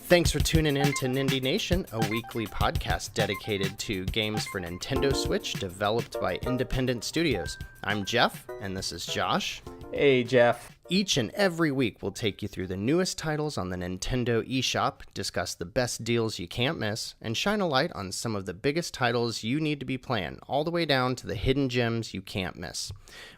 Thanks for tuning in to Nindie Nation, a weekly podcast dedicated to games for Nintendo Switch developed by independent studios. I'm Jeff, and this is Josh. Hey, Jeff. Each and every week, we'll take you through the newest titles on the Nintendo eShop, discuss the best deals you can't miss, and shine a light on some of the biggest titles you need to be playing, all the way down to the hidden gems you can't miss.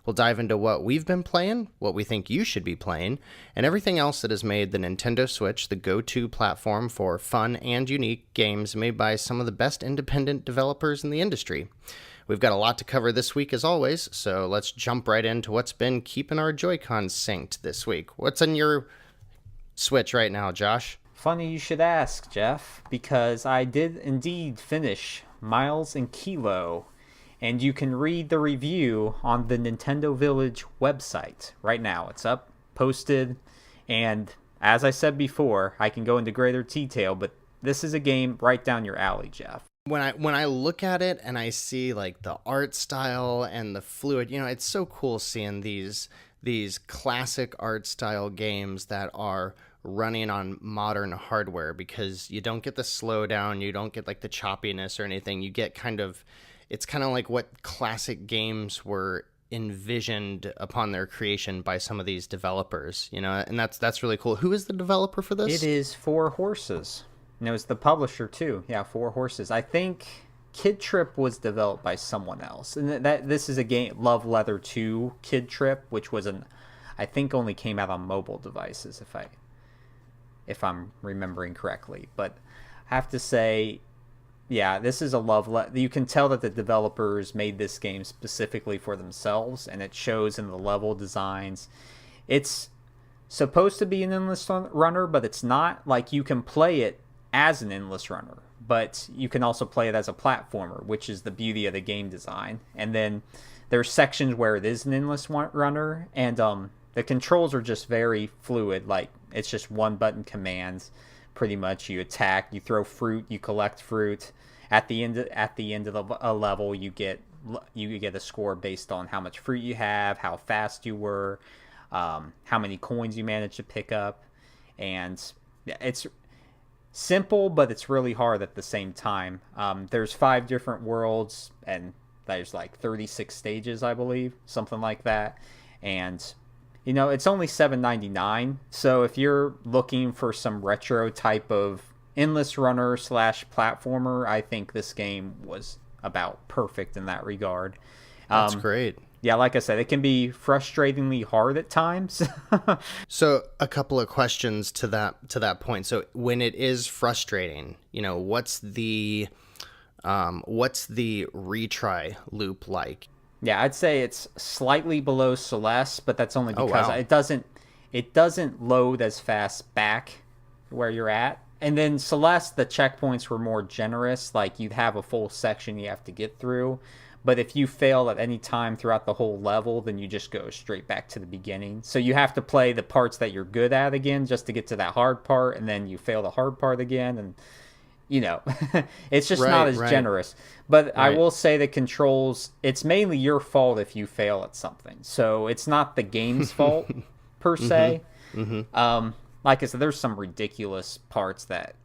We'll dive into what we've been playing, what we think you should be playing, and everything else that has made the Nintendo Switch the go-to platform for fun and unique games made by some of the best independent developers in the industry. We've got a lot to cover this week as always, so let's jump right into what's been keeping our Joy-Cons synced this week. What's on your Switch right now, Josh? Funny you should ask, Jeff, because I did indeed finish Miles and Kilo, and you can read the review on the Nintendo Village website right now. It's up, posted, and as I said before, I can go into greater detail, but this is a game right down your alley, Jeff. When I look at it and I see like the art style and the fluid, it's so cool seeing these classic art style games that are running on modern hardware, because you don't get the slowdown, you don't get like the choppiness or anything. You get it's kind of like what classic games were envisioned upon their creation by some of these developers, and that's really cool. Who is the developer for this? It is 4 Horses. And it was the publisher, too. Yeah, 4 Horses. I think Kid Trip was developed by someone else. And this is a game, Love Leather 2 Kid Trip, which was I think only came out on mobile devices, if I'm remembering correctly. But I have to say, yeah, this is a love letter. You can tell that the developers made this game specifically for themselves, and it shows in the level designs. It's supposed to be an endless runner, but it's not. Like, you can play it as an endless runner, but you can also play it as a platformer, which is the beauty of the game design. And then there's sections where it is an endless runner, and the controls are just very fluid. Like, it's just one button commands pretty much. You attack, you throw fruit, you collect fruit. At the end of a level, you get a score based on how much fruit you have, how fast you were, how many coins you managed to pick up. And it's simple, but it's really hard at the same time. There's 5 different worlds, and there's like 36 stages, I believe, something like that. And it's only $7.99. So if you're looking for some retro type of endless runner / platformer, I think this game was about perfect in that regard. That's great. Yeah, like I said, it can be frustratingly hard at times. So a couple of questions to that point. So when it is frustrating, what's the retry loop like? Yeah, I'd say it's slightly below Celeste, but that's only because it doesn't load as fast back where you're at. And then Celeste, the checkpoints were more generous. Like, you'd have a full section you have to get through. But if you fail at any time throughout the whole level, then you just go straight back to the beginning. So you have to play the parts that you're good at again just to get to that hard part, and then you fail the hard part again, and it's just not as generous. But I will say the controls, it's mainly your fault if you fail at something. So it's not the game's fault per se. Mm-hmm. Like I said, there's some ridiculous parts that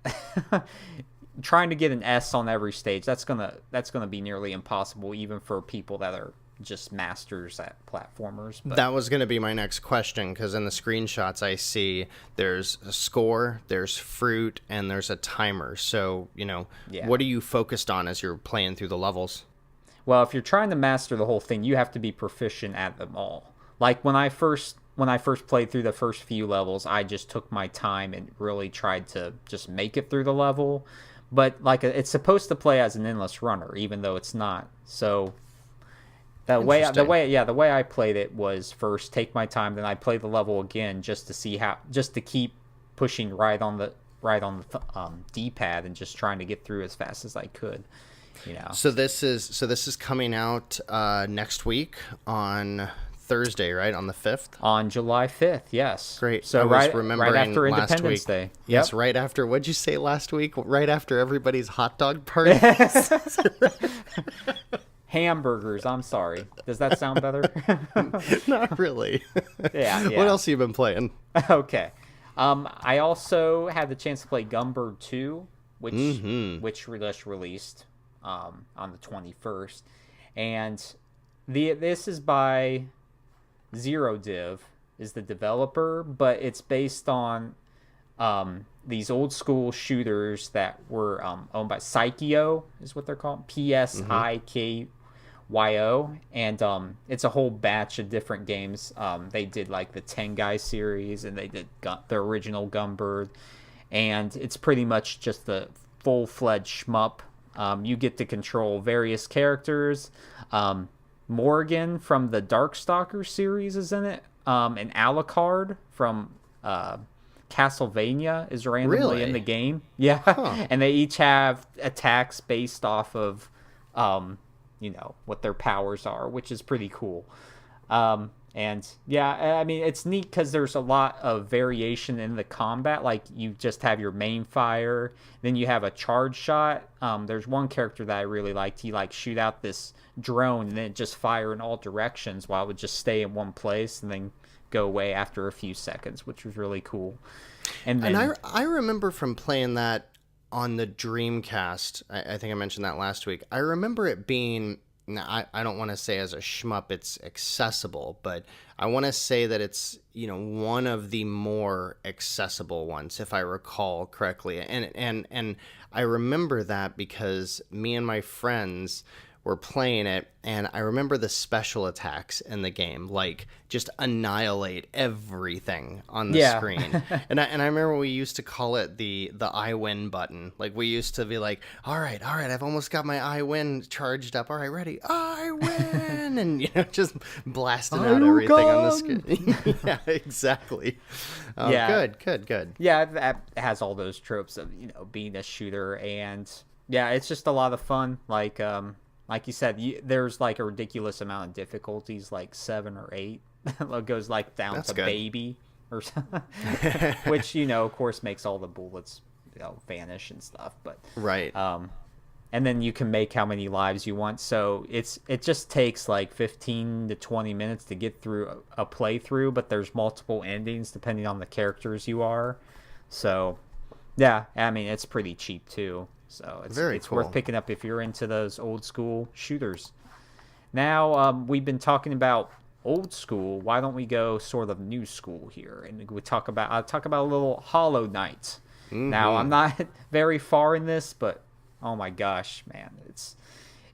trying to get an S on every stage, that's gonna be nearly impossible, even for people that are just masters at platformers. But that was going to be my next question, because in the screenshots I see there's a score, there's fruit, and there's a timer. So what are you focused on as you're playing through the levels? Well, if you're trying to master the whole thing, you have to be proficient at them all. Like, when I first played through the first few levels, I just took my time and really tried to just make it through the level. But it's supposed to play as an endless runner, even though it's not. So the way I played it was first take my time, then I play the level again just to keep pushing right on the D-pad and just trying to get through as fast as I could. So this is coming out next week on Thursday, right? On the 5th? On July 5th, yes. Great. So right after Independence Day. Yes, right after, what'd you say last week? Right after everybody's hot dog party? Hamburgers. I'm sorry. Does that sound better? Not really. Yeah, What else have you been playing? Okay. I also had the chance to play Gunbird 2, which just released on the 21st. And this is by Zero Div is the developer, but it's based on these old school shooters that were owned by Psycho, is what they're called, Psykyo, and it's a whole batch of different games. They did like the Tengai series, and they did the original Gunbird, and it's pretty much just the full-fledged shmup. You get to control various characters. Morgan from the Darkstalker series is in it, and Alucard from Castlevania is randomly in the game. Yeah, and they each have attacks based off of what their powers are, which is pretty cool. And yeah, I mean, it's neat because there's a lot of variation in the combat. Like, you just have your main fire, then you have a charge shot. There's one character that I really liked. He shoot out this drone and then just fire in all directions while it would just stay in one place and then go away after a few seconds, which was really cool. And I remember from playing that on the Dreamcast, I think I mentioned that last week. I remember it being, now, I don't want to say as a shmup it's accessible, but I want to say that it's, one of the more accessible ones, if I recall correctly. And I remember that because me and my friends were playing it, and I remember the special attacks in the game, just annihilate everything on the screen. And I remember we used to call it the I win button. We used to be like, all right, I've almost got my I win charged up. All right, ready, I win, and just blasting out everything on the screen. Yeah, exactly. Good. Yeah, that has all those tropes of being a shooter, and yeah, it's just a lot of fun. Like you said, there's a ridiculous amount of difficulties, 7 or 8. It goes down That's to good. baby or something, which of course makes all the bullets vanish and stuff. But right. And then you can make how many lives you want. So it just takes 15 to 20 minutes to get through a playthrough, but there's multiple endings depending on the characters you are. So yeah, I mean, it's pretty cheap too. So it's cool. worth picking up if you're into those old school shooters. Now, we've been talking about old school. Why don't we go sort of new school here? And I'll talk about a little Hollow Knight. Now, I'm not very far in this, but oh my gosh, man,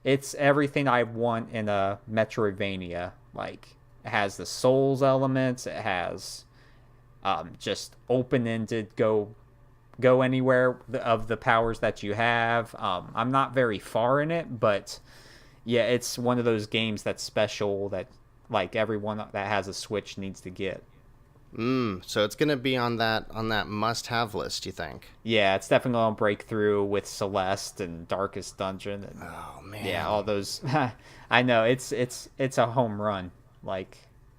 it's everything I want in a Metroidvania. It has the Souls elements. It has just open-ended go anywhere of the powers that you have. I'm not very far in it, but yeah, it's one of those games that's special that everyone that has a Switch needs to get. So it's gonna be on that must-have list, you think? Yeah, it's definitely gonna break through with Celeste and Darkest Dungeon. And, oh man, yeah, all those. I know it's a home run.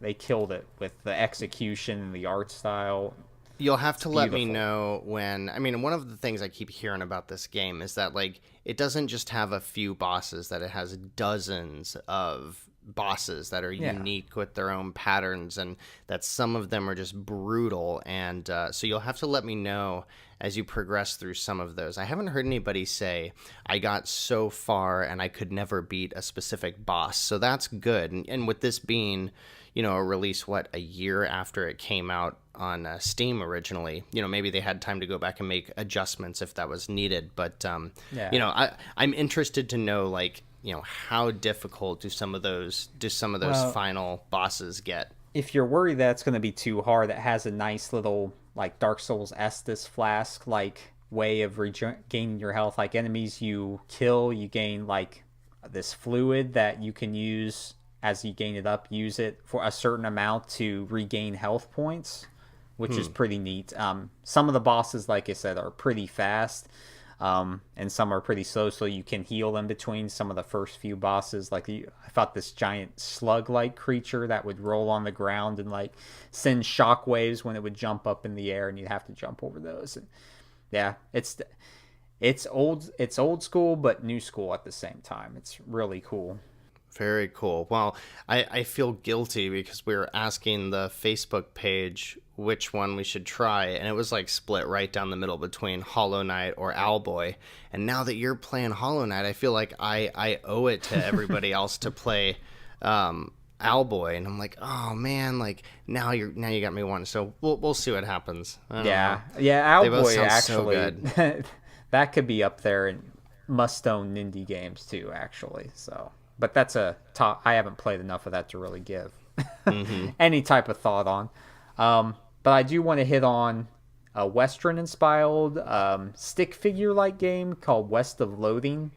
They killed it with the execution and the art style. You'll have to let me know when. I mean, one of the things I keep hearing about this game is that it doesn't just have a few bosses; that it has dozens of bosses that are unique with their own patterns, and that some of them are just brutal. And so you'll have to let me know as you progress through some of those. I haven't heard anybody say I got so far and I could never beat a specific boss, so that's good. And with this being, a release a year after it came out on Steam originally, maybe they had time to go back and make adjustments if that was needed. But I'm interested to know how difficult do some of those final bosses get. If you're worried that it's going to be too hard, it has a nice little Dark Souls Estus flask way of regaining your health. Enemies you kill, you gain this fluid that you can use as you gain it up. Use it for a certain amount to regain health points, which is pretty neat. Some of the bosses, like I said, are pretty fast, and some are pretty slow, so you can heal in between some of the first few bosses. I fought this giant slug-like creature that would roll on the ground and send shockwaves when it would jump up in the air, and you'd have to jump over those. And yeah, it's old school but new school at the same time. It's really cool. Very cool. Well, I feel guilty because we were asking the Facebook page which one we should try, and it was like split right down the middle between Hollow Knight or Owlboy. And now that you're playing Hollow Knight, I feel like I owe it to everybody else to play Owlboy, and I'm like, oh man, like now you got me one. So we'll see what happens. Yeah, Owlboy actually, so good. that could be up there in must-own Nindie games too, actually. So, but that's a top. I haven't played enough of that to really give any type of thought on. But I do want to hit on a Western-inspired stick figure-like game called West of Loathing.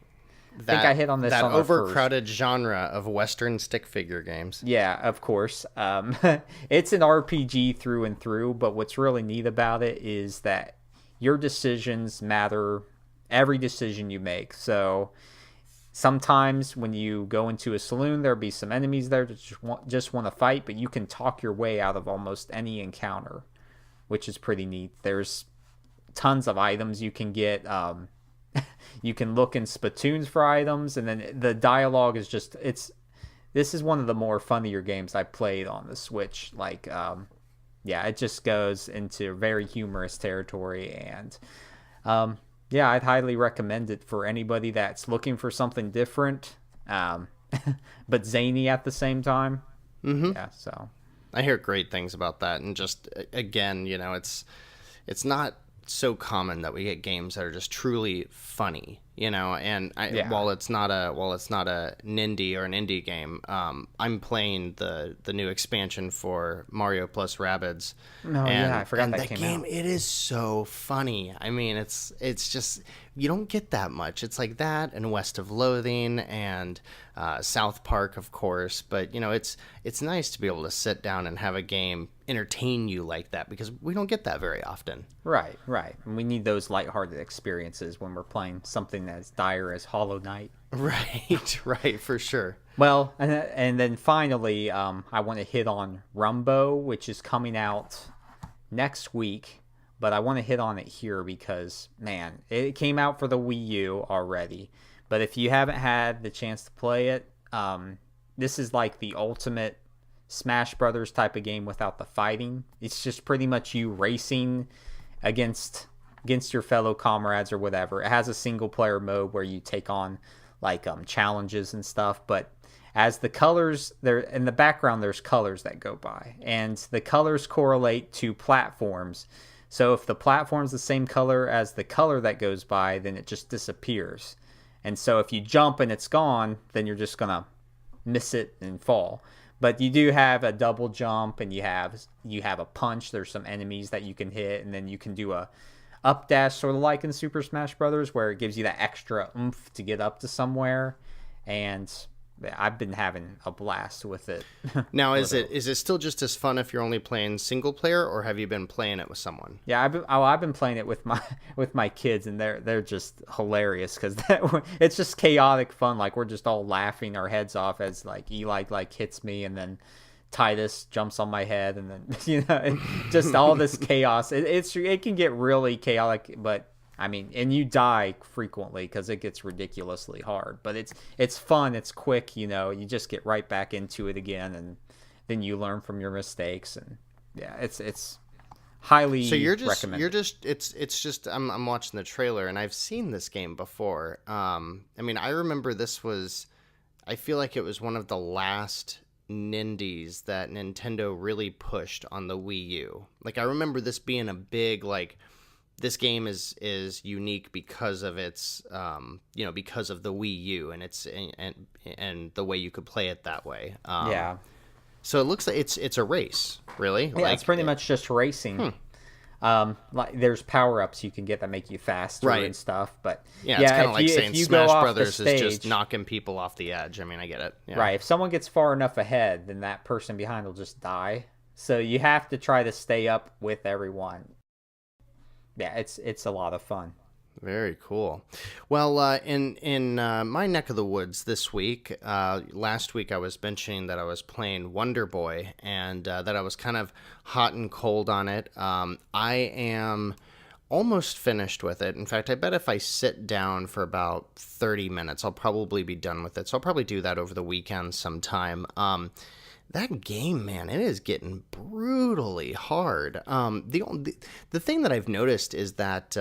I think I hit on this on overcrowded genre of Western stick figure games. Yeah, of course. It's an RPG through and through, but what's really neat about it is that your decisions matter. Every decision you make. So sometimes when you go into a saloon, there'll be some enemies there that just want to fight, but you can talk your way out of almost any encounter, which is pretty neat. There's tons of items you can get. You can look in spittoons for items, and then the dialogue is just this is one of the more funnier games I played on the Switch. Like it just goes into very humorous territory, and yeah, I'd highly recommend it for anybody that's looking for something different, but zany at the same time. Yeah, so I hear great things about that, and just again, it's not so common that we get games that are just truly funny, and while it's not a Nindie or an indie game, I'm playing the new expansion for Mario plus Rabbids. I forgot that game out. It is so funny. I mean, it's just, you don't get that much. It's like that and West of Loathing and South Park, of course, but it's nice to be able to sit down and have a game entertain you like that, because we don't get that very often. Right. And we need those lighthearted experiences when we're playing something as dire as Hollow Knight. Right, for sure. Well, and then finally, I want to hit on Rumbo, which is coming out next week, but I want to hit on it here because, man, it came out for the Wii U already. But if you haven't had the chance to play it, this is like the ultimate Smash Brothers type of game without the fighting. It's just pretty much you racing against your fellow comrades or whatever. It has a single player mode where you take on like challenges and stuff, but as the colors there in the background, there's colors that go by, and the colors correlate to platforms. So if the platform's the same color as the color that goes by, then it just disappears. And so if you jump and it's gone, then you're just gonna miss it and fall. But you do have a double jump, and you have a punch. There's some enemies that you can hit, and then you can do a up dash, sort of like in Super Smash Brothers, where it gives you that extra oomph to get up to somewhere. And I've been having a blast with it. Now, is it still just as fun if you're only playing single player, or have you been playing it with someone? Yeah, I've been playing it with my kids, and they're just hilarious because it's just chaotic fun. Like, we're just all laughing our heads off as like Eli hits me, and then Titus jumps on my head, and then just all this chaos. It can get really chaotic, but I mean, and you die frequently because it gets ridiculously hard. But it's fun, it's quick, you just get right back into it again, and then you learn from your mistakes, and yeah, it's highly recommended. It's just I'm watching the trailer, and I've seen this game before. I mean, I remember I feel like it was one of the last Nindies that Nintendo really pushed on the Wii U. Like, I remember this being a big, like, this game is unique because of its because of the Wii U and the way you could play it that way. Yeah. So it looks like it's a race, really. Yeah, it's pretty much just racing. Like, there's power-ups you can get that make you faster and stuff, but yeah, it's kind of like saying Smash Brothers is just knocking people off the edge. I mean, I get it. Yeah. Right. If someone gets far enough ahead, then that person behind will just die. So you have to try to stay up with everyone. Yeah, it's a lot of fun. Very cool. Well, in my neck of the woods this week, last week I was mentioning that I was playing Wonder Boy, and that I was kind of hot and cold on it. I am almost finished with it. In fact, I bet if I sit down for about 30 minutes, I'll probably be done with it. So I'll probably do that over the weekend sometime. That game, man, it is getting brutally hard. The thing that I've noticed is that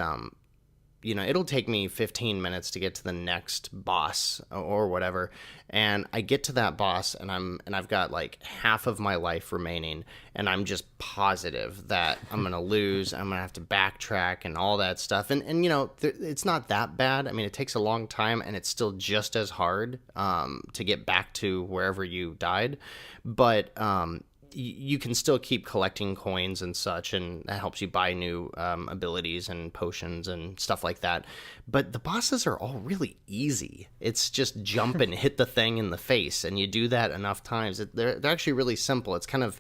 it'll take me 15 minutes to get to the next boss or whatever, and I get to that boss and I've got like half of my life remaining, and I'm just positive that I'm gonna lose. I'm gonna have to backtrack and all that stuff, and it's not that bad. I mean, it takes a long time, and it's still just as hard to get back to wherever you died, but you can still keep collecting coins and such, and that helps you buy new abilities and potions and stuff like that. But the bosses are all really easy. It's just jump and hit the thing in the face, and you do that enough times. They're actually really simple. It's kind of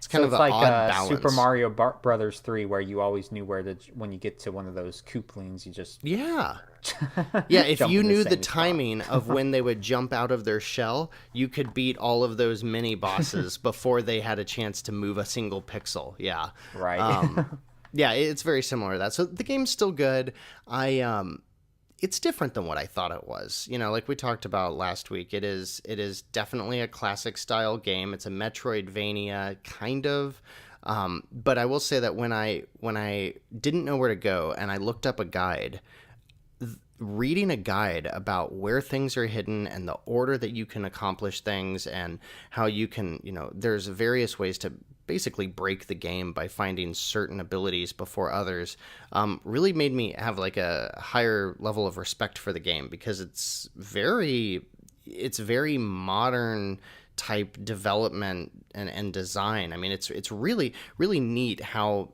So of it's an like odd balance. Super Mario Brothers 3, where you always knew when you get to one of those Kooplings, you just Yeah. Yeah, if jump you in the knew the same spot. timing of when they would jump out of their shell, you could beat all of those mini bosses before they had a chance to move a single pixel. Yeah. Right. Yeah, it's very similar to that. So the game's still good. It's different than what I thought it was. Like we talked about last week, it is definitely a classic style game. It's a Metroidvania kind of. But I will say that when I didn't know where to go and I looked up a guide, reading a guide about where things are hidden and the order that you can accomplish things and how you can, there's various ways to basically break the game by finding certain abilities before others, really made me have like a higher level of respect for the game, because it's very modern type development and design. I mean, it's really, really neat how,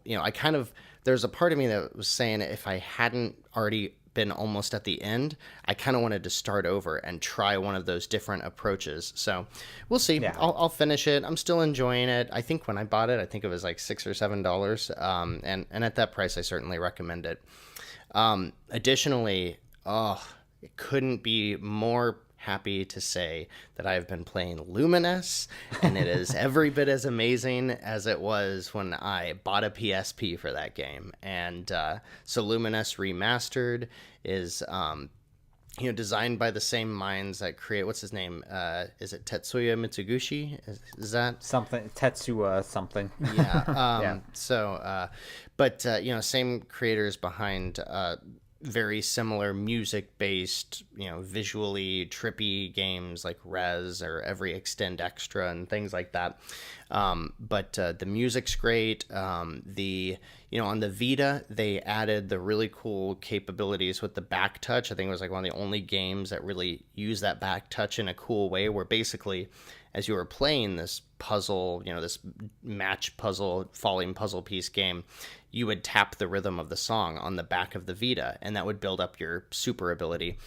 there's a part of me that was saying if I hadn't already been almost at the end, I kind of wanted to start over and try one of those different approaches. So we'll see. Yeah. I'll finish it. I'm still enjoying it. I think when I bought it, I think it was like $6 or $7. And at that price, I certainly recommend it. Additionally, it couldn't be more happy to say that I've been playing Luminous, and it is every bit as amazing as it was when I bought a PSP for that game. And so Luminous Remastered is designed by the same minds that create, what's his name, is it Tetsuya Mitsuguchi? Is that something Tetsuya something? Yeah. Yeah. So but same creators behind very similar music-based, visually trippy games like Rez or Every Extend Extra and things like that. But the music's great. On the Vita, they added the really cool capabilities with the back touch. I think it was like one of the only games that really used that back touch in a cool way, where basically as you were playing this puzzle, this match puzzle, falling puzzle piece game, you would tap the rhythm of the song on the back of the Vita, and that would build up your super ability.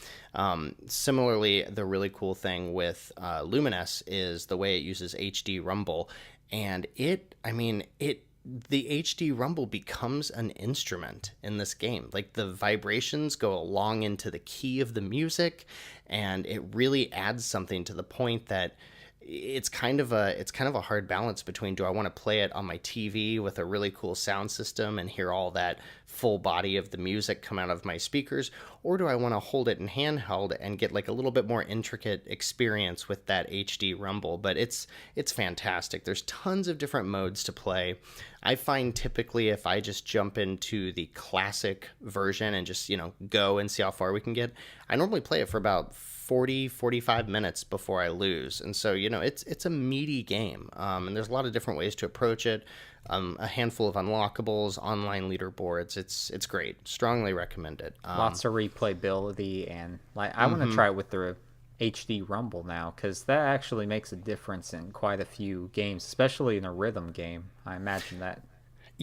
Similarly, the really cool thing with Luminous is the way it uses HD Rumble, and the HD Rumble becomes an instrument in this game. Like, the vibrations go along into the key of the music, and it really adds something to the point that it's kind of a hard balance between, do I want to play it on my TV with a really cool sound system and hear all that full body of the music come out of my speakers, or do I want to hold it in handheld and get like a little bit more intricate experience with that HD Rumble? But it's fantastic. There's tons of different modes to play. I find typically if I just jump into the classic version and just, go and see how far we can get, I normally play it for about 45 minutes before I lose. And so, it's a meaty game. And there's a lot of different ways to approach it. A handful of unlockables, online leaderboards. It's great. Strongly recommend it. Lots of replayability, and I want to try it with the HD Rumble now, because that actually makes a difference in quite a few games, especially in a rhythm game. I imagine that.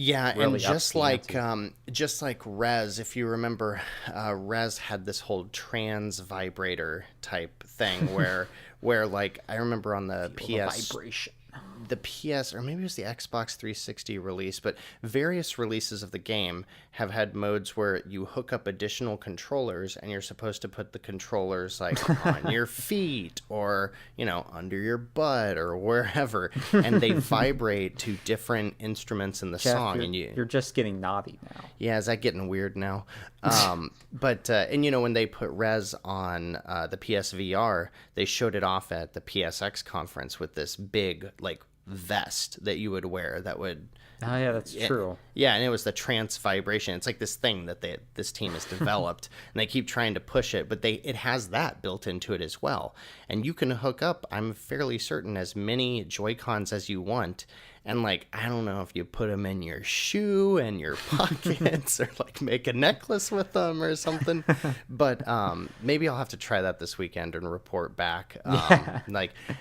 Yeah, really and just like Rez, if you remember, Rez had this whole trans vibrator type thing where like I remember on the Feel the vibration. the PS, or maybe it was the Xbox 360 release, but various releases of the game have had modes where you hook up additional controllers and you're supposed to put the controllers like on your feet or, under your butt or wherever, and they vibrate to different instruments in the Jeff, song. You're just getting naughty now. Yeah, is that getting weird now? But when they put Res on the PSVR, they showed it off at the PSX conference with this big vest that you would wear that would. Oh yeah, that's true. Yeah, and it was the trance vibration. It's like this thing that this team has developed, and they keep trying to push it, but it has that built into it as well. And you can hook up, I'm fairly certain, as many Joy-Cons as you want. And I don't know if you put them in your shoe and your pockets or make a necklace with them or something. But maybe I'll have to try that this weekend and report back.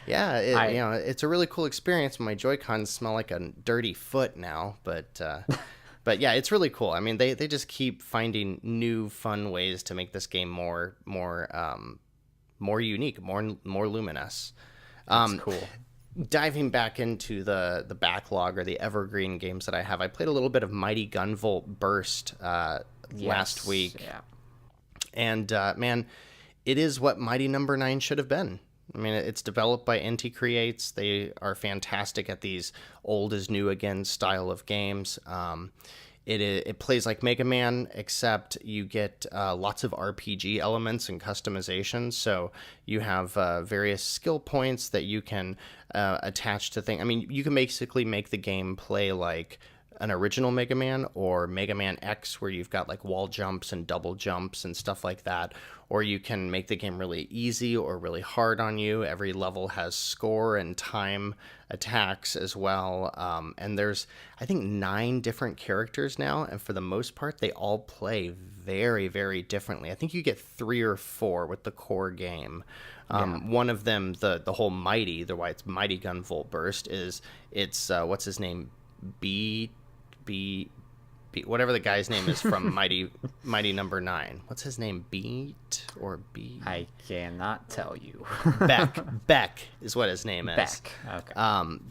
It's a really cool experience. My Joy-Cons smell like a dirty foot now, but yeah, it's really cool. I mean, they just keep finding new fun ways to make this game more unique, more luminous. That's cool. Diving back into the backlog or the evergreen games that I have, I played a little bit of Mighty Gunvolt Burst last week. Yeah. And man, it is what Mighty Number 9 should have been. I mean, it's developed by Inti Creates. They are fantastic at these old is new again style of games. It plays like Mega Man, except you get lots of RPG elements and customization. So you have various skill points that you can attach to things. I mean, you can basically make the game play like an original Mega Man or Mega Man X, where you've got wall jumps and double jumps and stuff like that. Or you can make the game really easy or really hard on you. Every level has score and time attacks as well. And there's, I think, 9 different characters now. And for the most part, they all play very, very differently. I think you get 3 or 4 with the core game. One of them, the whole Mighty, why it's Mighty Gunvolt Burst, it's what's his name? B whatever the guy's name is from Mighty Number 9. What's his name? Beat or B? I cannot tell you. Beck is what his name is. Beck. Okay.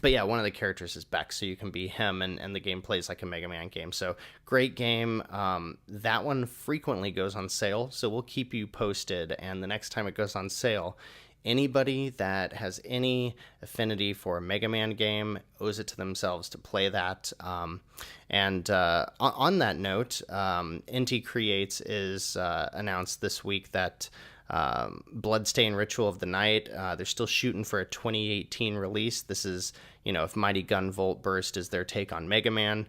But yeah, one of the characters is Beck, so you can be him, and the game plays like a Mega Man game. So great game. That one frequently goes on sale, so we'll keep you posted. And the next time it goes on sale, anybody that has any affinity for a Mega Man game owes it to themselves to play that. And on that note, Inti Creates is announced this week that Bloodstain Ritual of the Night, they're still shooting for a 2018 release. This is, if Mighty Gunvolt Burst is their take on Mega Man,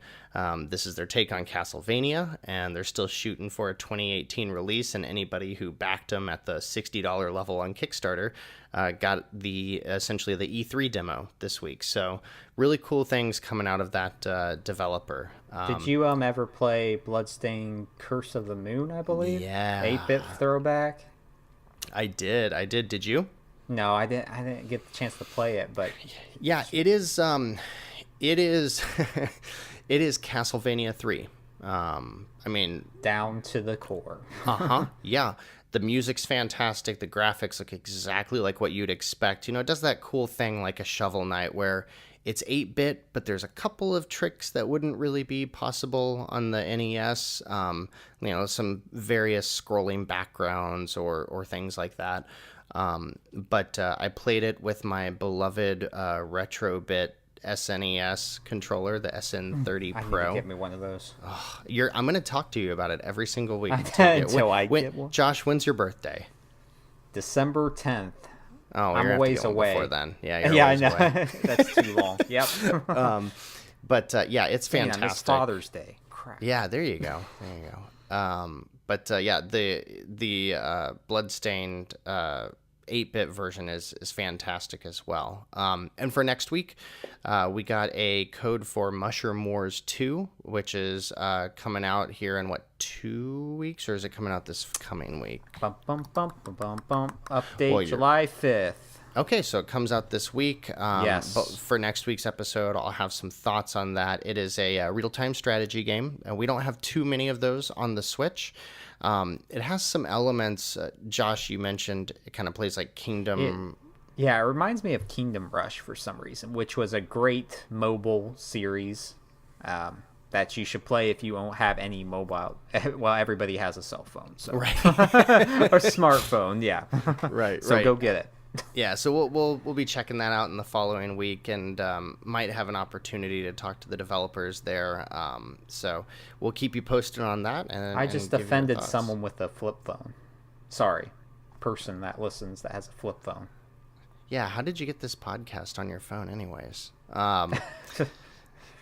this is their take on Castlevania, and they're still shooting for a 2018 release, and anybody who backed them at the $60 level on Kickstarter got essentially the E3 demo this week. So really cool things coming out of that developer. Did you ever play Bloodstain Curse of the Moon, I believe? Yeah. 8-bit throwback? I did. Did you? No, I didn't get the chance to play it, but yeah, it is it is Castlevania 3. I mean, down to the core. Yeah. The music's fantastic. The graphics look exactly like what you'd expect. It does that cool thing like a Shovel Knight where it's 8-bit, but there's a couple of tricks that wouldn't really be possible on the NES. Some various scrolling backgrounds or things like that. But I played it with my beloved retro-bit SNES controller, the SN30 Pro. I need to get me one of those. I'm going to talk to you about it every single week. Until I get one. Josh, when's your birthday? December 10th. Oh, I'm a ways away. Before then. Yeah, I know. That's too long. Yep. But yeah, it's fantastic. It's Father's Day. Crap. Yeah, there you go. But yeah, the Bloodstained 8-bit version is fantastic as well. And for next week, we got a code for Mushroom Wars 2, which is coming out here in 2 weeks, or is it coming out this coming week? Update July 5th. Okay, so it comes out this week. Yes. But for next week's episode, I'll have some thoughts on that. It is a real-time strategy game, and we don't have too many of those on the Switch. It has some elements. Josh, you mentioned it kind of plays like Kingdom. Yeah, it reminds me of Kingdom Rush for some reason, which was a great mobile series that you should play if you don't have any mobile. Well, everybody has a cell phone, so Right. or smartphone, yeah. Right. So right. go get it. Yeah, so we'll be checking that out in the following week, and might have an opportunity to talk to the developers there. So we'll keep you posted on that. And I just give you our offended thoughts. someone with a flip phone. Sorry, person that listens that has a flip phone. Yeah, how did you get this podcast on your phone, anyways?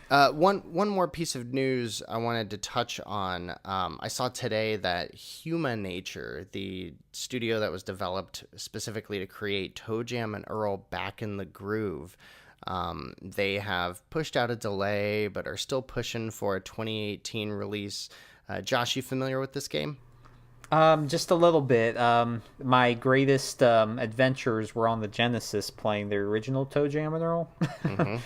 One more piece of news I wanted to touch on. I saw today that Human Nature, the studio that was developed specifically to create Toe Jam and Earl Back in the Groove, they have pushed out a delay, but are still pushing for a 2018 release. Josh, you familiar with this game? Just a little bit. My greatest adventures were on the Genesis playing the original Toe Jam and Earl. Mm-hmm.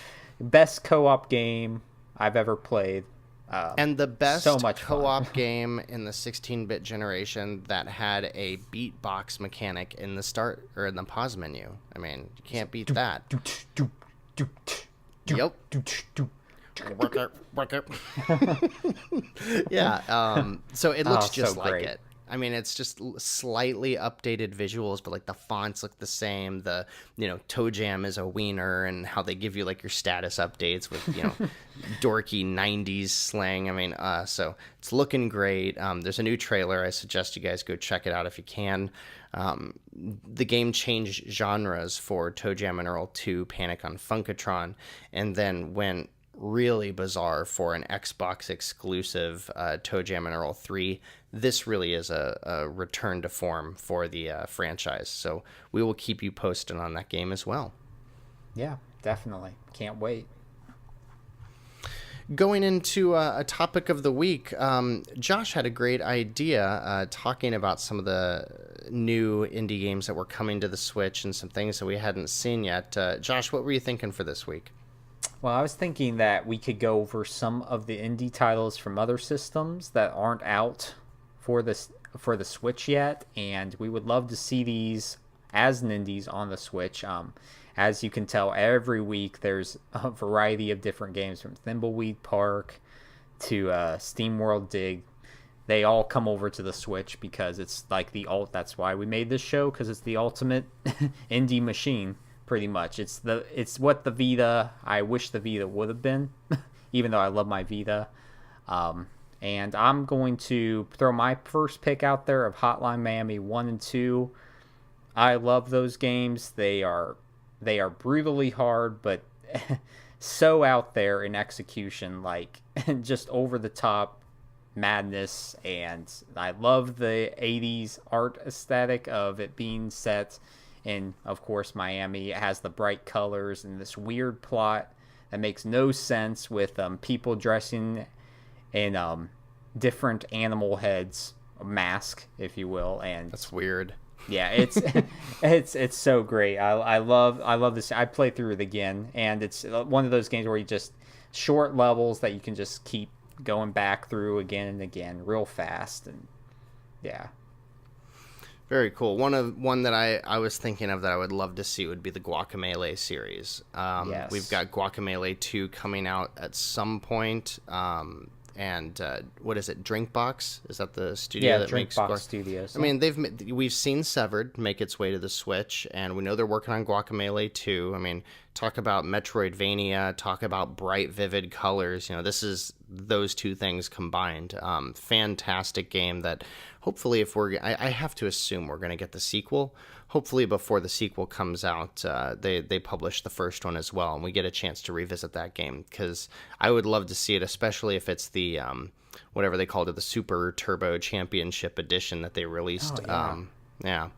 Best co-op game I've ever played. And the best so much fun. co-op game in the 16-bit generation that had a beatbox mechanic in the start or in the pause menu. I mean, you can't beat that. Yep. Work it. Yeah. So it looks just so like great. it. I mean, it's just slightly updated visuals, but like the fonts look the same. The, Toe Jam is a wiener, and how they give you like your status updates with, dorky 90s slang. I mean, so it's looking great. There's a new trailer. I suggest you guys go check it out if you can. The game changed genres for Toe Jam and Earl 2 Panic on Funkatron, and then went really bizarre for an Xbox exclusive Toe Jam and Earl 3. This really is a return to form for the franchise. So we will keep you posted on that game as well. Yeah, definitely. Can't wait. Going into a topic of the week, Josh had a great idea talking about some of the new indie games that were coming to the Switch and some things that we hadn't seen yet. Josh, what were you thinking for this week? Well, I was thinking that we could go over some of the indie titles from other systems that aren't out for the Switch yet, and we would love to see these as Nindies on the Switch. As you can tell, every week there's a variety of different games, from Thimbleweed Park to SteamWorld Dig. They all come over to the Switch because it's like that's why we made this show, because it's the ultimate indie machine. Pretty much, it's what the Vita. I wish the Vita would have been, even though I love my Vita. And I'm going to throw my first pick out there of Hotline Miami 1 and 2. I love those games. They are brutally hard, but so out there in execution, like just over the top madness. And I love the 80s art aesthetic of it being set. And, of course, Miami has the bright colors and this weird plot that makes no sense with people dressing in different animal heads, a mask, if you will. And That's weird. yeah, it's it's so great. I love this. I play through it again, and it's one of those games where you just short levels that you can just keep going back through again and again real fast. And yeah. Very cool. One that I was thinking of that I would love to see would be the Guacamelee series. Yes. We've got Guacamelee 2 coming out at some point. And what is it? Drinkbox? Is that the studio that makes Drinkbox Studios. I mean, we've seen Severed make its way to the Switch, and we know they're working on Guacamelee 2. I mean, talk about Metroidvania, talk about bright, vivid colors. This is those two things combined. Fantastic game that hopefully, I have to assume we're going to get the sequel. Hopefully before the sequel comes out, they publish the first one as well, and we get a chance to revisit that game, because I would love to see it, especially if it's the whatever they called it, the Super Turbo Championship Edition that they released. Oh, yeah.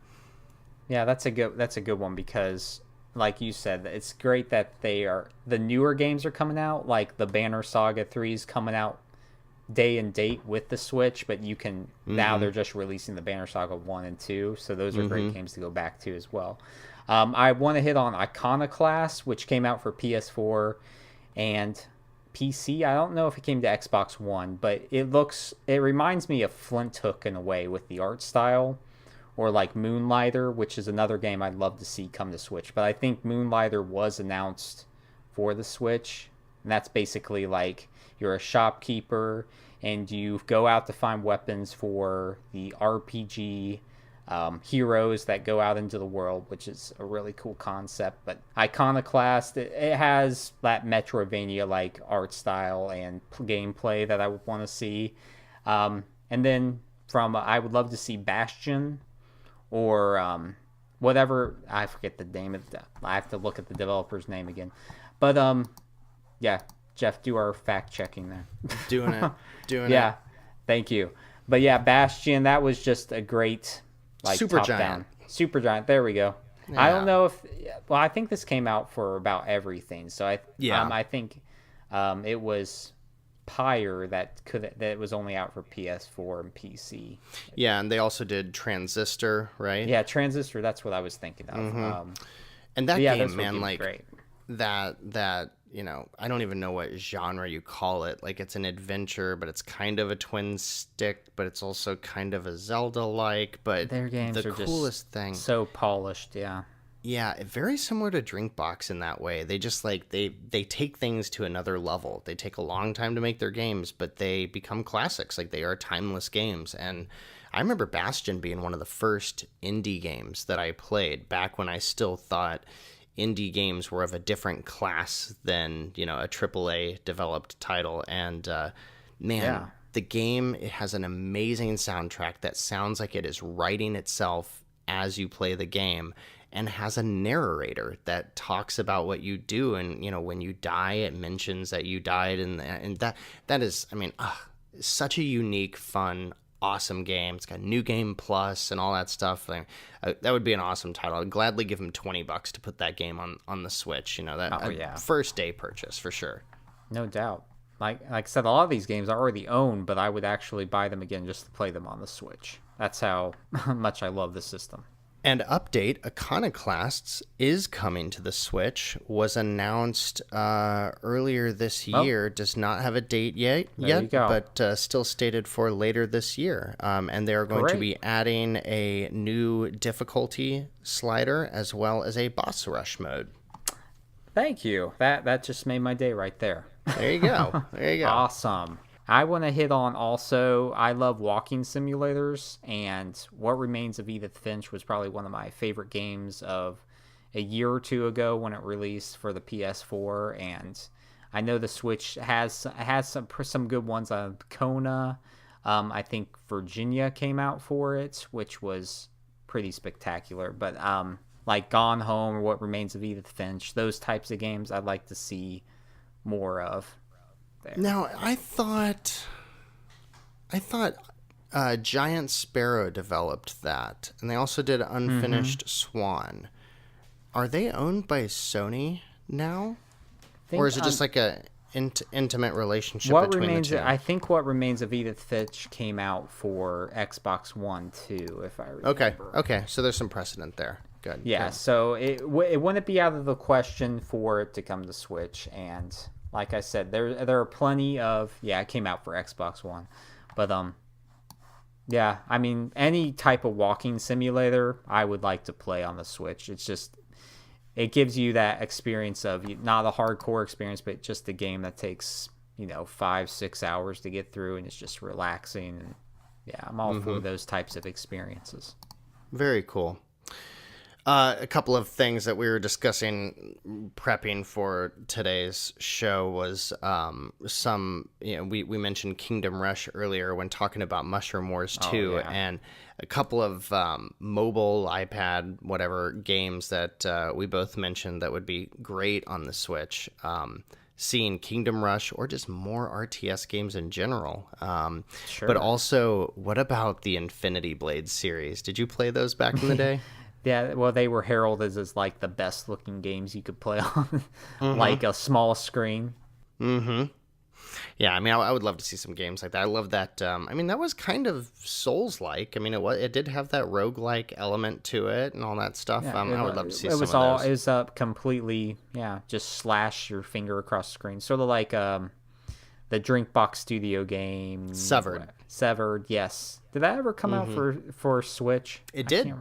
Yeah, that's a good one, because like you said, it's great that the newer games are coming out, like the Banner Saga 3 is coming out day and date with the Switch, but you can now they're just releasing the Banner Saga 1 and 2, so those are great games to go back to as well. I want to hit on Iconoclast, which came out for PS4 and PC. I don't know if it came to Xbox One, but it reminds me of Flint Hook in a way with the art style, or like Moonlighter, which is another game I'd love to see come to Switch. But I think Moonlighter was announced for the Switch, and that's basically like you're a shopkeeper and you go out to find weapons for the RPG heroes that go out into the world, which is a really cool concept. But Iconoclast, it has that Metroidvania like art style and gameplay that I would want to see. And then I would love to see Bastion, or whatever. I forget the name of I have to look at the developer's name again. But yeah, Jeff, do our fact checking there. Doing it. Yeah, thank you. But yeah, Bastion, that was just a great like Supergiant. Supergiant. There we go. Yeah. I don't know if I think this came out for about everything. So I think it was Pyre that was only out for PS4 and PC. Yeah, and they also did Transistor, right? Yeah, Transistor. That's what I was thinking of. Mm-hmm. And that game, man, like great. that I don't even know what genre you call it. Like, it's an adventure, but it's kind of a twin stick, but it's also kind of a Zelda-like. But their games the are coolest just thing, so polished. Yeah, very similar to Drinkbox in that way. They just like they take things to another level. They take a long time to make their games, but they become classics. Like, they are timeless games. And I remember Bastion being one of the first indie games that I played back when I still thought indie games were of a different class than, a AAA developed title. And the game, it has an amazing soundtrack that sounds like it is writing itself as you play the game, and has a narrator that talks about what you do. And, when you die, it mentions that you died. And that is, such a unique, fun, awesome game. It's got New Game Plus and all that stuff. That would be an awesome title. I'd gladly give him $20 to put that game on the Switch. First day purchase for sure. No doubt. Like I said, a lot of these games I already own, but I would actually buy them again just to play them on the Switch. That's how much I love the system. And update, Iconoclasts is coming to the Switch. Was announced earlier this year. Does not have a date yet, but still stated for later this year. And they're going to be adding a new difficulty slider as well as a boss rush mode. Thank you. That just made my day right there. There you go. Awesome. I want to hit on also, I love walking simulators, and What Remains of Edith Finch was probably one of my favorite games of a year or two ago when it released for the PS4, and I know the Switch has some good ones. Kona, I think Virginia came out for it, which was pretty spectacular, but like Gone Home or What Remains of Edith Finch, those types of games I'd like to see more of. There. Now, I thought Giant Sparrow developed that, and they also did Unfinished Swan. Are they owned by Sony now, or is it just like a intimate relationship between the two? I think What Remains of Edith Finch came out for Xbox One too, if I remember. Okay, so there's some precedent there. Good. Yeah, good. So it wouldn't be out of the question for it to come to Switch, and like I said, there are plenty of it came out for Xbox One, but yeah, I mean any type of walking simulator I would like to play on the Switch. It gives you that experience of not a hardcore experience, but just a game that takes 5-6 hours to get through, and it's just relaxing. And yeah, I'm all for those types of experiences. Very cool. A couple of things that we were discussing prepping for today's show was we mentioned Kingdom Rush earlier when talking about Mushroom Wars 2, and a couple of mobile, iPad, whatever games that we both mentioned that would be great on the Switch. Seeing Kingdom Rush or just more RTS games in general. Sure. But also, what about the Infinity Blade series? Did you play those back in the day? Yeah, well, they were heralded as like the best looking games you could play on like a small screen. Yeah, I mean, I would love to see some games like that. I love that. That was kind of Souls-like. I mean, it did have that roguelike element to it and all that stuff. I would love to see some of those. It was completely, just slash your finger across the screen. Sort of like the Drinkbox Studio game. Severed. Severed, yes. Did that ever come out for Switch? It did.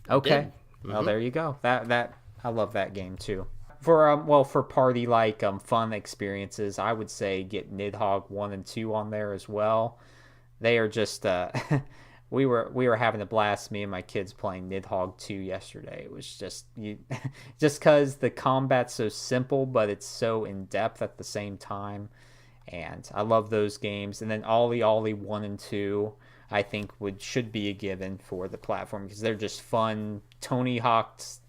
Okay. did. Well, there you go. That I love that game too. For party fun experiences, I would say get Nidhogg 1 and 2 on there as well. They are just we were having a blast, me and my kids, playing Nidhogg 2 yesterday. It was just just cuz the combat's so simple but it's so in depth at the same time. And I love those games. And then Ollie Ollie 1 and 2 I think should be a given for the platform, because they're just fun Tony Hawk's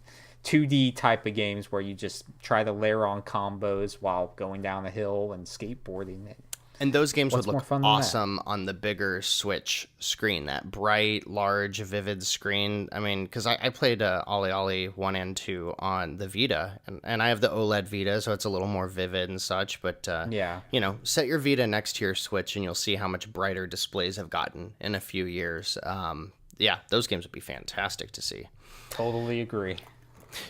2D type of games where you just try to layer on combos while going down a hill and skateboarding. And those games would look fun than awesome on the bigger Switch screen, that bright, large, vivid screen. I mean, because I played Ollie Ollie 1 and 2 on the Vita, and I have the OLED Vita, so it's a little more vivid and such. But, set your Vita next to your Switch, and you'll see how much brighter displays have gotten in a few years. Those games would be fantastic to see. Totally agree.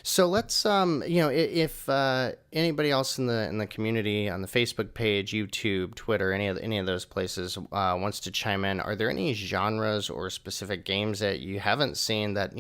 So let's, if anybody else in the community, on the Facebook page, YouTube, Twitter, any of those places wants to chime in, are there any genres or specific games that you haven't seen that,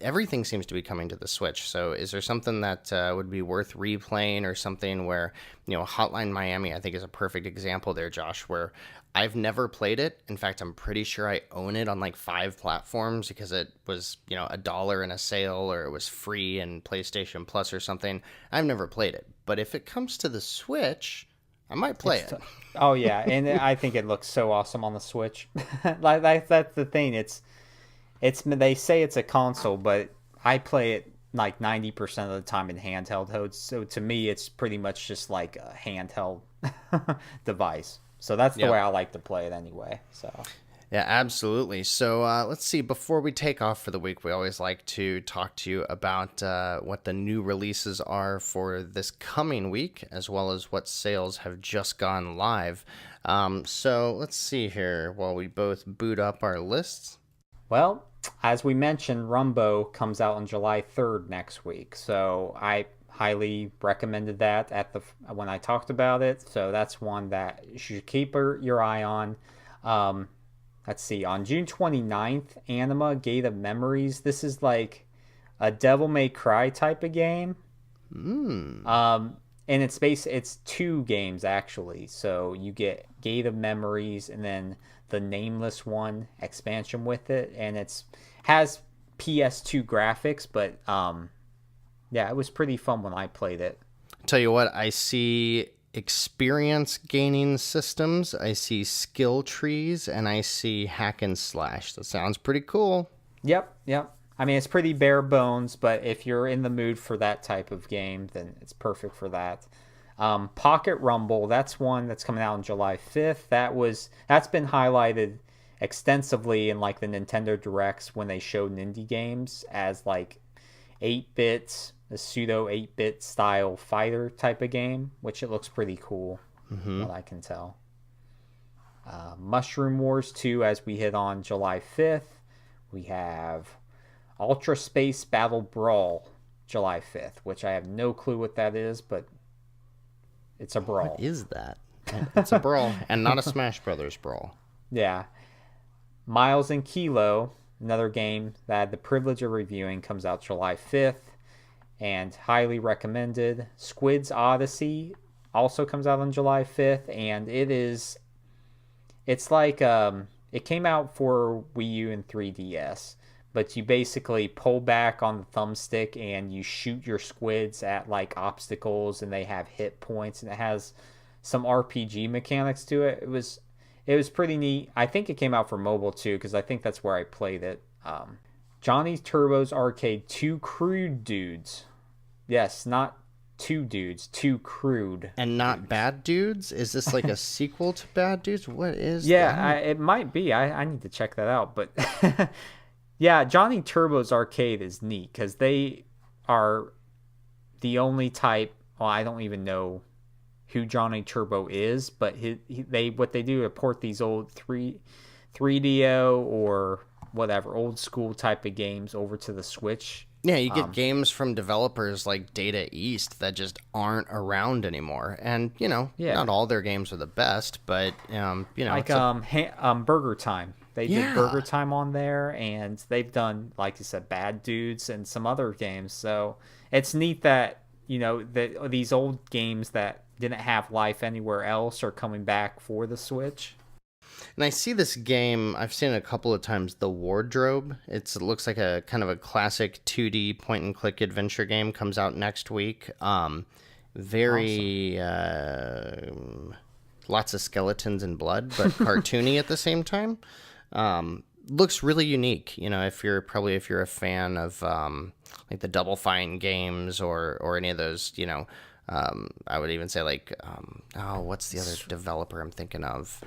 everything seems to be coming to the Switch? So is there something that would be worth replaying, or something where, Hotline Miami, I think, is a perfect example there, Josh, where I've never played it. In fact, I'm pretty sure I own it on like 5 platforms because it was, $1 in a sale, or it was free in PlayStation Plus or something. I've never played it. But if it comes to the Switch, I might play it. Oh, yeah. And I think it looks so awesome on the Switch. That's the thing. They say it's a console, but I play it like 90% of the time in handheld modes. So to me, it's pretty much just like a handheld device. So that's the way I like to play it anyway. So yeah, absolutely. So let's see. Before we take off for the week, we always like to talk to you about what the new releases are for this coming week, as well as what sales have just gone live. So let's see here while we both boot up our lists. Well, as we mentioned, Rumbo comes out on July 3rd next week. So I highly recommended that when I talked about it. So that's one that you should keep your eye on. Let's see. On June 29th, Anima Gate of Memories. This is like a Devil May Cry type of game. And it's 2 games actually. So you get Gate of Memories and then the Nameless One expansion with it, and has PS2 graphics, but it was pretty fun when I played it. Tell you what, I see experience gaining systems, I see skill trees, and I see hack and slash. That sounds pretty cool. Yep. I mean, it's pretty bare bones, but if you're in the mood for that type of game, then it's perfect for that. Pocket Rumble, that's one that's coming out on July 5th. That's been highlighted extensively in like the Nintendo Directs when they showed Nindie games as like 8-bit, a pseudo 8-bit style fighter type of game, which it looks pretty cool, what I can tell. Mushroom Wars 2, as we hit on July 5th. We have Ultra Space Battle Brawl, July 5th, which I have no clue what that is, but it's a brawl. What is that? It's a brawl, and not a Smash Brothers brawl. Yeah. Miles and Kilo, another game that I had the privilege of reviewing, comes out July 5th, and highly recommended. Squid's Odyssey also comes out on July 5th, and it's like, it came out for Wii U and 3DS, but you basically pull back on the thumbstick and you shoot your squids at like obstacles, and they have hit points, and it has some RPG mechanics to it. It was pretty neat. I think it came out for mobile too, because I think that's where I played it. Johnny Turbo's Arcade, 2 Crude Dudes. Yes, not 2 dudes, 2 crude. And not dudes. Bad Dudes? Is this like a sequel to Bad Dudes? What is that? It might be. I need to check that out. But yeah, Johnny Turbo's Arcade is neat because they are the only type. Well, I don't even know who Johnny Turbo is, but what they do is port these old 3DO or whatever old school type of games over to the Switch, Yeah, you get games from developers like Data East that just aren't around anymore. And, Yeah. not all their games are the best, but, Like it's a. Burger Time. They did Yeah. Burger Time on there, and they've done, like you said, Bad Dudes and some other games. So it's neat that that these old games that didn't have life anywhere else are coming back for the Switch. And I see this game, I've seen it a couple of times, The Wardrobe. It looks like a kind of a classic 2D point and click adventure game, comes out next week. Awesome. Very lots of skeletons and blood, but cartoony at the same time. Looks really unique. If you're a fan of like the Double Fine games or any of those, I would even say like what's the other developer I'm thinking of?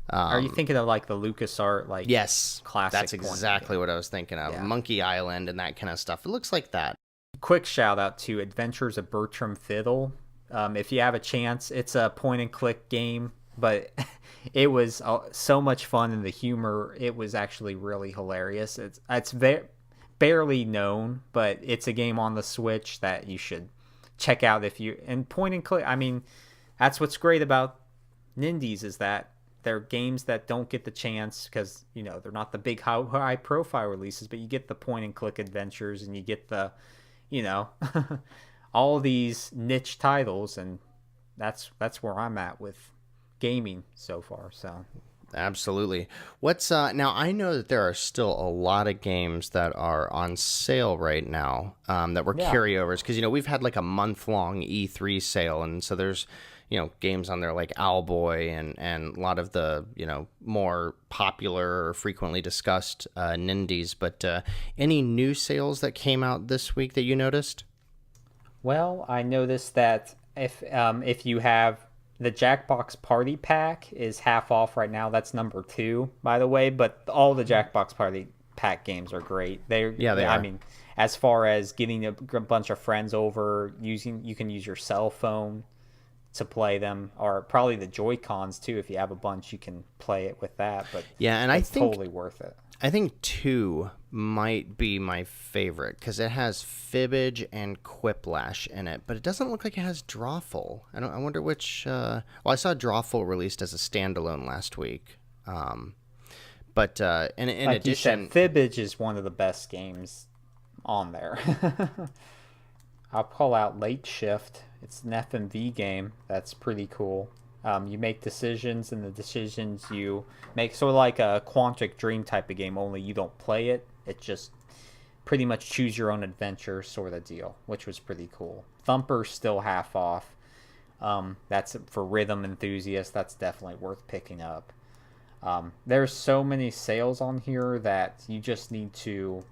Are you thinking of like the LucasArts like Yes, classic that's point exactly game? what I was thinking of. Yeah. Monkey Island and that kind of stuff. It looks like that. Quick shout out to Adventures of Bertram Fiddle. If you have a chance, it's a point and click game, but it was so much fun, and the humor, it was actually really hilarious. It's barely known, but it's a game on the Switch that you should check out if you and point and click. I mean, that's what's great about Nindies is that they're games that don't get the chance because they're not the big high profile releases, but you get the point and click adventures and you get the you know all these niche titles, and that's where I'm at with gaming so far. So Absolutely. What's now? I know that there are still a lot of games that are on sale right now that were yeah. carryovers because we've had like a month long E3 sale, and so there's games on there like Owlboy and a lot of the more popular or frequently discussed Nindies. But any new sales that came out this week that you noticed? Well, I noticed that if you have the Jackbox Party Pack is half off right now. That's number 2, by the way. But all the Jackbox Party Pack games are great. Yeah, they I are. mean, as far as getting a bunch of friends over, you can use your cell phone to play them, or probably the Joy Cons too. If you have a bunch, you can play it with that. But Yeah, and it's totally worth it. I think 2 might be my favorite because it has Fibbage and Quiplash in it, but it doesn't look like it has Drawful. I wonder which. Well, I saw Drawful released as a standalone last week. But in Like you said, addition, Fibbage is one of the best games on there. I'll call out Late Shift. It's an FMV game that's pretty cool. You make decisions, and the decisions you make, sort of like a Quantic Dream type of game, only you don't play it. It just pretty much choose your own adventure sort of deal, which was pretty cool. Thumper's still half off. That's for rhythm enthusiasts. That's definitely worth picking up. There's so many sales on here that you just need to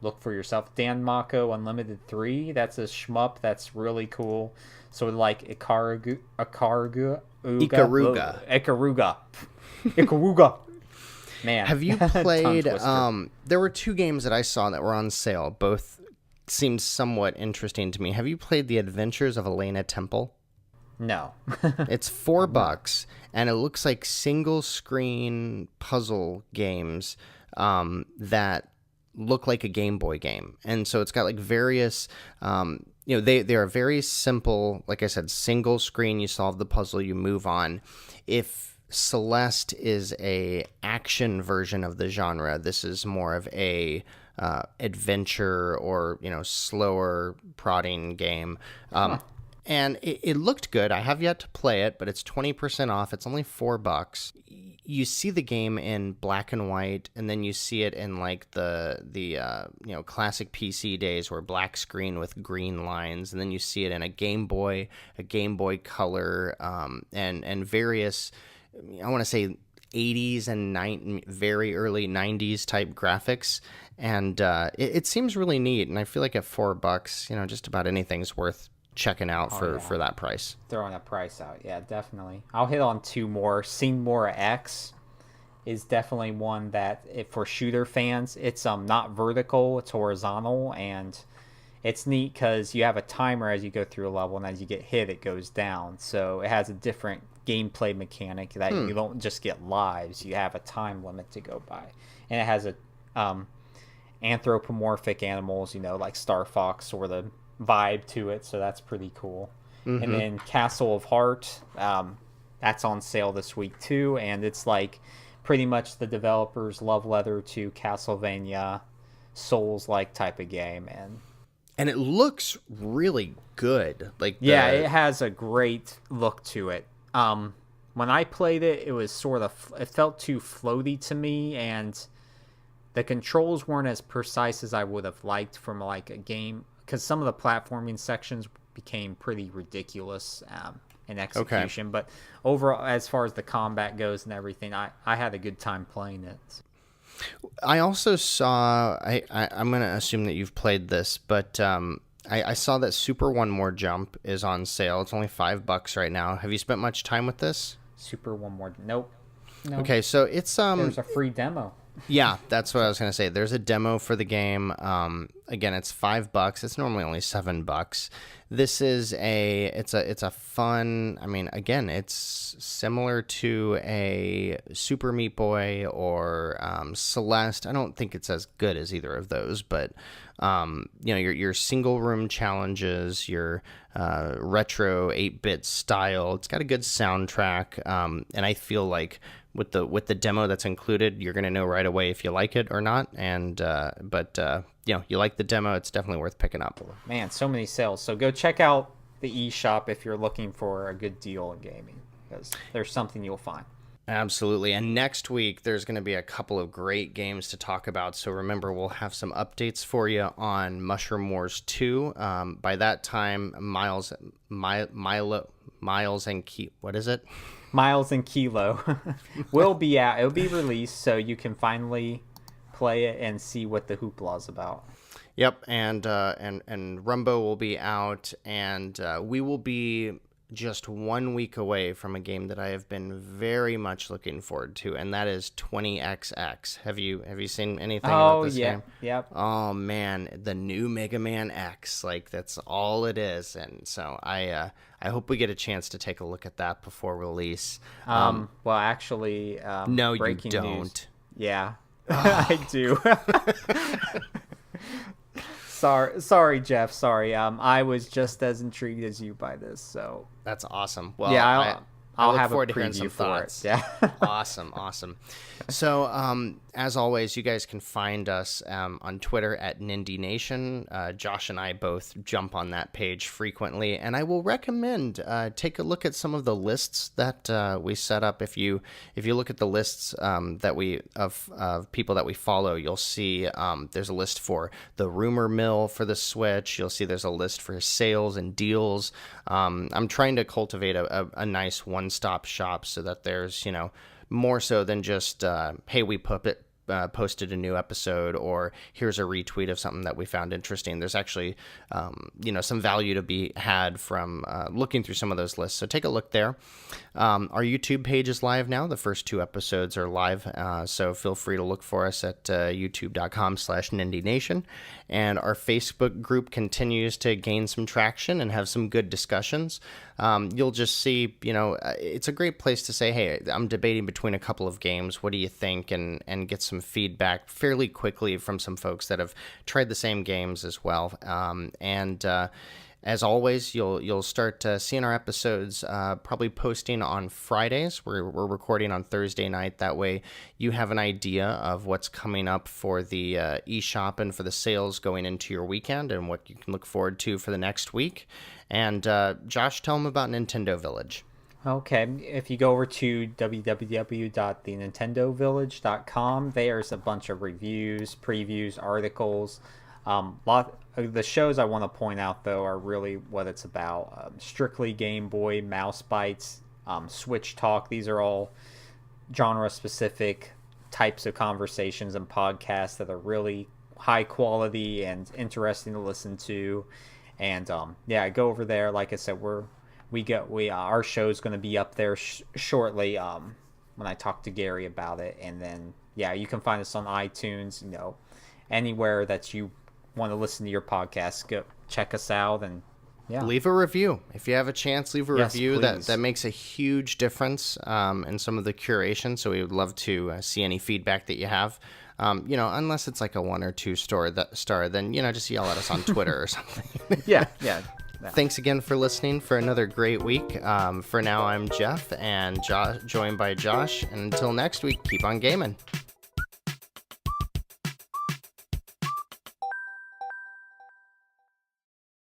look for yourself. Dan Mako Unlimited 3, that's a shmup that's really cool. So like Ikaruga. Man. have you Tongue played? twister. There were 2 games that I saw that were on sale. Both seemed somewhat interesting to me. Have you played The Adventures of Elena Temple? No. It's $4, and it looks like single screen puzzle games that look like a Game Boy game. And so it's got like various, they are very simple. Like I said, single screen. You solve the puzzle, you move on. If Celeste is a action version of the genre, this is more of a adventure or slower prodding game. And it looked good. I have yet to play it, but it's 20% off. It's only $4. You see the game in black and white, and then you see it in like the classic PC days where black screen with green lines, and then you see it in a Game Boy Color, and various, I want to say 80s and very early 90s type graphics, and it seems really neat. And I feel like at $4, just about anything's worth checking out for that price. Throwing a price out. Yeah, definitely. I'll hit on 2 more. Seymour X is definitely one that, if for shooter fans, it's not vertical, it's horizontal, and it's neat because you have a timer as you go through a level, and as you get hit, it goes down. So it has a different gameplay mechanic that you don't just get lives. You have a time limit to go by, and it has anthropomorphic animals, like Star Fox, or the vibe to it. So that's pretty cool. Mm-hmm. And then Castle of Heart, that's on sale this week too, and it's like pretty much the developers' love letter to Castlevania, Souls-like type of game, and it looks really good. Like it has a great look to it. When I played it, it was it felt too floaty to me, and the controls weren't as precise as I would have liked from like a game, because some of the platforming sections became pretty ridiculous in execution. Okay. But overall, as far as the combat goes and everything, I had a good time playing it. I also saw, I'm going to assume that you've played this, but I saw that Super One More Jump is on sale. It's only $5 right now. Have you spent much time with this? Super One More, nope. No. Okay, so it's there's a free demo. Yeah, that's what I was going to say. There's a demo for the game. Again, it's $5. It's normally only $7. This is it's a fun, I mean, again, it's similar to a Super Meat Boy or Celeste. I don't think it's as good as either of those, but your single room challenges, your retro 8-bit style. It's got a good soundtrack, and I feel like with the demo that's included, you're going to know right away if you like it or not. And you like the demo, it's definitely worth picking up. Man, so many sales. So go check out the eShop if you're looking for a good deal in gaming, because there's something you'll find. Absolutely. And next week, there's going to be a couple of great games to talk about. So remember, we'll have some updates for you on Mushroom Wars 2. By that time, Miles and what is it? Miles and Kilo will be out. It'll be released, so you can finally play it and see what the hoopla is about. Yep, and Rumbo will be out, and we will be just 1 week away from a game that I have been very much looking forward to, and that is 20XX. Have you seen anything about this game? Yep. Oh man, the new Mega Man X, like that's all it is, and so I hope we get a chance to take a look at that before release. Well, actually, no, you don't. News. Yeah, I do. Sorry, Jeff. Sorry. I was just as intrigued as you by this. So that's awesome. Well, yeah, I'll look have forward a to hearing some thoughts. Yeah. Awesome. So, as always, you guys can find us on Twitter at Nindie Nation. Josh and I both jump on that page frequently, and I will recommend take a look at some of the lists that we set up. If you look at the lists of people that we follow, you'll see there's a list for the rumor mill for the Switch. You'll see there's a list for sales and deals. I'm trying to cultivate a nice one-stop shop so that there's more so than just hey, we posted a new episode, or here's a retweet of something that we found interesting. There's actually some value to be had from looking through some of those lists, so take a look there. Our YouTube page is live now. The first 2 episodes are live, so feel free to look for us at youtube.com/NindieNation. And our Facebook group continues to gain some traction and have some good discussions. You'll just see, it's a great place to say, hey, I'm debating between a couple of games. What do you think? And get some feedback fairly quickly from some folks that have tried the same games as well. As always, you'll start seeing our episodes probably posting on Fridays. We're recording on Thursday night. That way you have an idea of what's coming up for the eShop and for the sales going into your weekend and what you can look forward to for the next week. And Josh, tell them about Nintendo Village. Okay, if you go over to www.thenintendovillage.com, there's a bunch of reviews, previews, articles. The shows I want to point out, though, are really what it's about. Strictly Game Boy, Mouse Bites, Switch Talk. These are all genre-specific types of conversations and podcasts that are really high quality and interesting to listen to. And go over there. Like I said, our show's going to be up there shortly when I talk to Gary about it. And then you can find us on iTunes, anywhere that you want to listen to your podcast. Go check us out and leave a review if you have a chance. Leave a review. Please. That makes a huge difference in some of the curation, so we would love to see any feedback that you have. Unless it's like a 1 or 2 star, then, just yell at us on Twitter or something. Yeah. Thanks again for listening for another great week. For now, I'm Jeff and joined by Josh. And until next week, keep on gaming.